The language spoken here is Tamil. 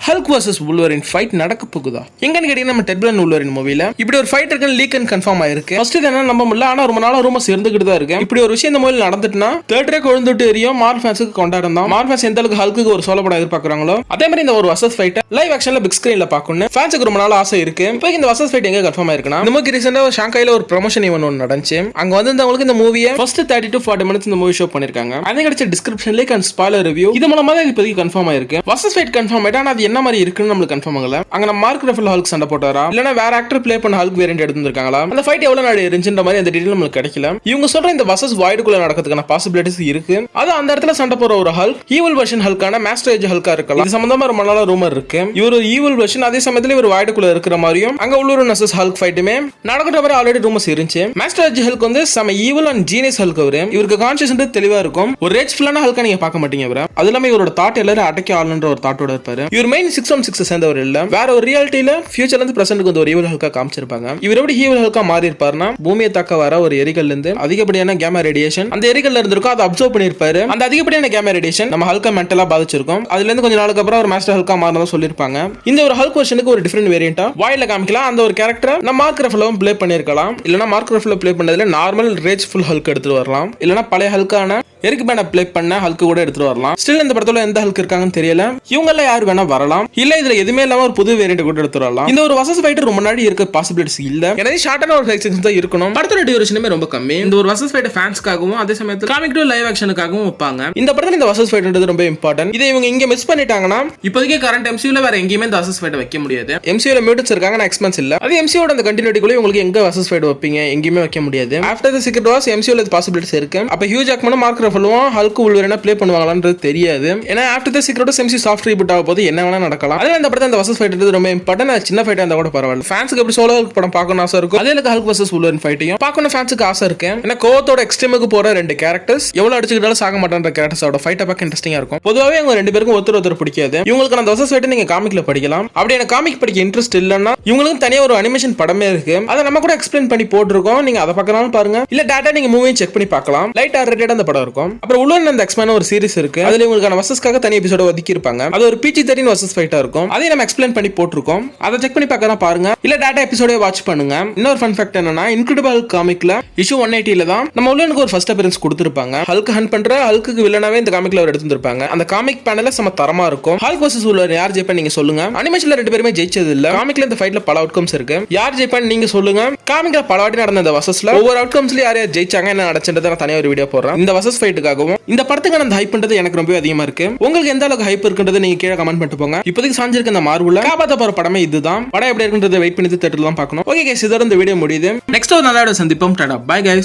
ஹல்க் vs Wolverine ஃபைட் நடக்க போகுதா எங்கன்னு கேட்டீங்கன்னா நம்ம டெட் பிளண்ட் Wolverine மூவில இப்படி ஒரு ஃபைட் இருக்குன்னு லீக் அண்ட் கன்ஃபார்ம் ஆயிருக்கு. ஃபர்ஸ்ட் இது என்ன நம்ப முடியல, ஆனா ரொம்ப நாளா ரூமர்ஸ் இருந்துகிட்டு தான் இருக்கு. இப்படி ஒரு விஷயம் இந்த மூவில நடந்துட்டுனா தியேட்டரே கொழுந்துட்டு எரியும். மார்வல் ஃபேன்ஸ்க்கு கொண்டாடம் தான். மார்வல் ஃபேன்ஸ் எந்த அளவுக்கு ஹல்க்கு ஒரு சோலோ படம் எதிர்பார்க்கறாங்களோ அதே மாதிரி இந்த ஒரு வர்சஸ் ஃபைட் லைவ் ஆக்ஷன்ல பிக் ஸ்கிரீன்ல பார்க்கணும் ஃபேன்ஸ்க்கு ரொம்ப நாள் ஆசை இருக்கு. இப்போ இந்த வர்சஸ் ஃபைட் எங்க கன்ஃபார்ம் ஆயிருக்குன்னா இந்த மூவிக்கு ரீசெண்டா ஷாங்காயில ஒரு ப்ரமோஷன் ஈவென்ட் ஒன்று நடந்துச்சு. அங்க வந்து இந்த மூவியை ஃபர்ஸ்ட் 30 to 40 minutes இந்த மூவி ஷோ பண்ணிருக்காங்க. அதே கிடைச்ச description link and spoiler review இது மூலமா தான் இப்போதைக்கு கன்ஃபார்ம் ஆயிருக்கு. வர்சஸ் ஃபைட் கன்ஃபார்ம் ஆயிட்டா அது என்ன மாதிரி இருக்குன்னு நமக்கு கன்ஃபார்ம் ஆகல. அங்க நம்ம மார்க் ரஃபல் ஹல்க் சண்டை போட்டாரா இல்லனா வேற ஆக்டர் ப்ளே பண்ண ஹல்க் வேரியன்ட் எடுத்துருக்காங்களா, அந்த ஃபைட் எவ்வளவு நாள் இருந்துச்சுன்ற மாதிரி அந்த டீடைல் நமக்கு கிடைக்கல. இவங்க சொல்ற இந்த வர்சஸ் வாய்டுக்குள்ள நடக்கிறதுக்கான பாசிபிலிட்டிஸ் இருக்கு. அது அந்த இடத்துல சண்டை போற ஒரு ஹல்க் ஈவில் வெர்ஷன் ஹல்கான மாஸ்டர் ஏஜ் ஹல்கா இருக்கலாம். இது சம்பந்தமா ரொம்ப நாளா ரூமர் இருக்கு. இவர் ஈவில் வெர்ஷன் அதே சமயத்துல இவர் வாய்டுக்குள்ள இருக்கிற மாதிரியும் அங்க உள்ளூர் நசஸ் ஹல்க் ஃபைட்டுமே நடக்கிற மாதிரி ஆல்ரெடி ரூமர்ஸ் இருந்துச்சு. மாஸ்டர் ஏஜ் ஹல்க் வந்து சம ஈவில் அண்ட் ஜீனியஸ் ஹல்க் அவரு இவருக்கு கான்ஷியஸ் தெளிவா இருக்கும். ஒரு ரேஜ்ஃபுல்லான ஹல்கா நீங்க பார்க்க மாட்டீங்க. அவரு அது இல்லாம இவரோட தாட் எல்லாரும் அடக்கி ஆளுன்ற ஒரு தாட்டோட இருப்பாரு. இவர் மெயின் 616 சேர்ந்தவர் இல்ல, வேற ஒரு ரியாலிட்டியில ஃபியூச்சர்ல இருந்து பிரசன்ட்க்கு வந்து ஒரு ஈவில் ஹல்கா காமிச்சிருப்பாங்க. இவர் எப்படி ஈவில் ஹல்கா மாறி இருப்பாருன்னா பூமியை தாக்க வர ஒரு எரிகல்ல இருந்து அதிகப்படியான கேமா ரேடியேஷன் அந்த எரிகல்ல இருந்திருக்கும். அதை அப்சர்வ் பண்ணிருப்பாரு. அந்த அதிகப்படியான கேமா ரேடியேஷன் நம்ம ஹல்கா மென்டலா பாதிச்சிருக்கும். அதுல இருந்து கொஞ்ச நாளுக்கு அப்புறம் ஒரு மாஸ்டர் ஹல்கா மாறினதா சொல்லிருப்பாங்க. இந்த ஒரு ஹல்க் வெர்ஷனுக்கு ஒரு டிஃபரெண்ட் வேரியண்டா வாயில காமிக்கலாம். அந்த ஒரு கேரக்டர் நம்ம மார்க் ரஃபலும் ப்ளே பண்ணிருக்கலாம். இல்லனா மார்க் ரஃபல ப்ளே பண்ணதுல நார்மல் ரேஜ் ஃபுல் ஹல்க் எடுத்துட்டு வரலாம். இல்லனா பழைய ஹல்கான எரிக் பேனை ப்ளே பண்ண ஹல்க் கூட எடுத்துட்டு வரலாம். ஸ்டில் இந்த படத்துல எந்த ஹல்க் இருக்காங்கன்னு தெரியல. இவங்கள யார் வேணா வரலாம். இல்ல இதுல எதுவுமே இல்லாம ஒரு புது வேரியண்ட் கூட எடுத்துட்டு வரலாம். இந்த ஒரு வர்சஸ் ஃபைட் ரொம்ப நாள் இருக்க பாசிபிலிட்டிஸ் இல்ல. எனவே ஷார்ட்டான ஒரு ஃபைட் செக்ஷன் தான் இருக்கணும். படத்தோட டியூரேஷனுமே ரொம்ப கம்மி. இந்த ஒரு வர்சஸ் ஃபைட் ஃபேன்ஸ்க்காகவும் அதே சமயத்துல காமிக் டு லைவ் ஆக்ஷனுக்காகவும் வைப்பாங்க. இந்த படத்துல இந்த வர்சஸ் ஃபைட்ன்றது ரொம்ப இம்பார்ட்டன்ட். இதை இவங்க இங்க மிஸ் பண்ணிட்டாங்கன்னா இப்போதைக்கு கரண்ட் எம்சியூல வேற எங்கேயுமே இந்த வர்சஸ் ஃபைட் வைக்க முடியாது. எம்சியூல மியூட்டன்ஸ் இருக்காங்க, நான் எக்ஸ்பென்ஸ் இல்ல. அது எம்சியோட அந்த கண்டினியூட்டிக்குள்ள உங்களுக்கு எங்க வர்சஸ் ஃபைட் வைப்பீங்க? எங்கேயுமே வைக்க முடியாது. ஆஃப்டர் தி சீக்ரெட் வார்ஸ் எம்சியூல பாசிபிலிட்டிஸ் இருக்கு. அப்ப ஹியூ ஜாக்மனும் மார்க் ரஃபலும் ஹல்க் வுல்வரினா ப்ளே பண்ணுவாங்களான்றது தெரியாது. ஏன்னா after the secret wars MC soft reboot ஆக போது என்ன வேணா நடக்கலாம். அதனால இந்த படத்துல இந்த வர்சஸ் ஃபைட்ன்றது ரொம்ப இம்பார்ட்டன்ட். சின்ன ஃபைட்டா இருந்தா கூட பரவாயில்ல. ஃபேன்ஸ்க்கு எப்படி சோலோ ஹல்க் படம் பார்க்கணும் ஆசை இருக்கும், அதே எனக்கு ஹல்க் வர்சஸ் வுல்வரின் ஃபைட்டையும் பார்க்கணும் ஃபேன்ஸ்க்கு ஆசை இருக்கு. ஏன்னா கோவத்தோட எக்ஸ்ட்ரீமுக்கு போற ரெண்டு கேரக்டர்ஸ் எவ்வளவு அடிச்சுக்கிட்டாலும் சாக மாட்டேன்ற கேரக்டர்ஸோட ஃபைட்டை பார்க்க இன்ட்ரெஸ்டிங்கா இருக்கும். பொதுவாகவே அவங்க ரெண்டு பேருக்கும் ஒருத்தர் பிடிக்காது. இவங்களுக்கு அந்த வர்சஸ் ஃபைட்டை நீங்க காமிக்ல படிக்கலாம். அப்படி எனக்கு காமிக் படிக்க இன்ட்ரெஸ்ட் இல்லைன்னா இவங்களுக்கு தனியா ஒரு அனிமேஷன் படமே இருக்கு. அதை நம்ம கூட எக்ஸ்பிளைன் பண்ணி போட்டுருக்கோம். நீங்க அதை பார்க்கறாலும் பாருங்க. இல்ல டேட்டா நீங்க மூவியை செக் பண்ணி பார்க்கலாம். லைட் ஆர் ரேட்டட் அந்த படம் இருக்கும். அப்புறம் உள்ள அந்த எக்ஸ்மேன் ஒரு சீரிஸ் இருக்கு. அதுல உங்களுக்கான வர்சஸ்க்காக தனி எபிசோட ஒதுக்கி இருப்பாங்க. அது ஒரு PG-13 வர்சஸ் ஃபைட்டா இருக்கும். அதை நம்ம எக்ஸ்பிளைன் பண்ணி போட்டுருக்கோம். அதை செக் பண்ணி பார்க்கறதா பாருங்க. இல்ல டேட்டா எபிசோடே வாட்ச் பண்ணுங்க. இன்னொரு ஃபன் ஃபேக்ட் என்னன்னா இன்கிரெடிபிள் காமிக்ல இஷ்யூ 180ல தான் நம்ம உள்ளனுக்கு ஒரு ஃபர்ஸ்ட் அப்பியரன்ஸ் கொடுத்திருப்பாங்க. ஹல்க் ஹண்ட் பண்ற ஹல்க்கு வில்லனாவே இந்த காமிக்ல அவர் எடுத்துருப்பாங்க. அந்த காமிக் பேனல்ல செம தரமா இருக்கும். ஹல்க் வர்சஸ் வுல்வரின் யார் ஜெயிப்பா நீங்க சொல்லுங்க. அனிமேஷன்ல ரெண்டு பேருமே ஜெயிச்சது இல்ல. காமிக்ல இந்த ஃபைட்ல பல அவுட்கம்ஸ் இருக்கு. யார் ஜெயிப்பான்னு நீங்க சொல்லுங்க. காமிக்ல பல வாட்டி நடந்த இந்த வர்சஸ்ல ஒவ்வொரு அவுட்கம்ஸ்ல யார் யார் ஜெயிச்சாங்க என்ன நடந்துன்றத நான் தனியா ஒரு வீடியோ போடுறேன். இந்த வர்சஸ் ஃபைட்டுக்காகவும் இந்த படத்துக்கான அந்த ஹைப்ன்றது எனக்கு ரொம்ப அதிகமா இருக்கு. உங்களுக்கு எந்த அளவுக்கு ஹைப் இருக்குன்றதை நீங்க கீழே கமெண்ட் பண்ணிட்டு போங்க. இப்போதைக்கு சாஞ்சிருக்க இந்த மார்வல்ல காப்பாத்த போற படமே இதுதான். படம் எப்படி இருக்குன்றதை வெயிட் பண்ணி தேட்டர்ல தான் பார்க்கணும். ஓகே गाइस, இதோட இந்த வீடியோ முடியுது. நெக்ஸ்ட் ஒரு நல்ல வீடியோ சந்திப்போம். Tata bye guys.